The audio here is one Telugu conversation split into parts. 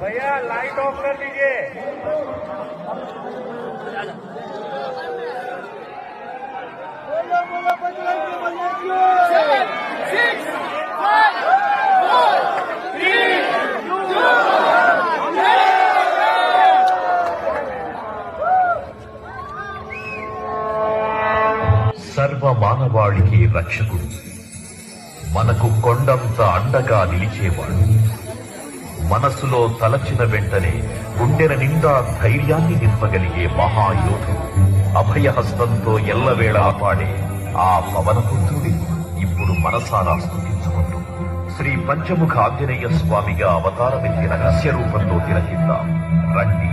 भैया लाइट ऑफ कर दीजिए। సర్వ మానవాళికి రక్షకుడు, మనకు కొండంత అండగా నిలిచేవాడు, మనసులో తలచిన వెంటనే గుండెల నిండా ధైర్యాన్ని నింపగలిగే మహాయోధుడు, అభయహస్తంతో ఎల్లవేళ పాడే ఆ పవనపుత్రుడి ఇప్పుడు మనసారా స్తుతించుకుంటూ శ్రీ పంచముఖ ఆంజనేయ స్వామిగా అవతారమెత్తిన రహస్య రూపంలో తిలకిద్దాం రండి.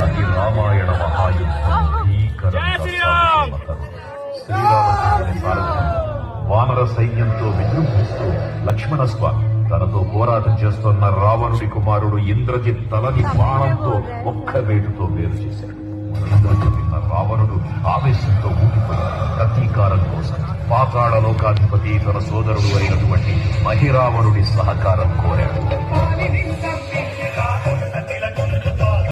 అది రామాయణ మహాయుద్ధం, శ్రీరామచంద్రుని సారథ్యం వానర సైన్యంతో విజృంభిస్తూ లక్ష్మణ స్వామి తనతో పోరాటం చేస్తున్న రావణుడి కుమారుడు ఇంద్రజిత్ తలని బాణంతో ఒక్క వేటుతో వేరు చేశాడు. విన్న రావణుడు ఆవేశంతో ఊగిపోయాడు. ప్రతీకారం కోసం పాతాళలోకాధిపతి తన సోదరుడు అయినటువంటి మహిరావణుడి సహకారం కోరాడు.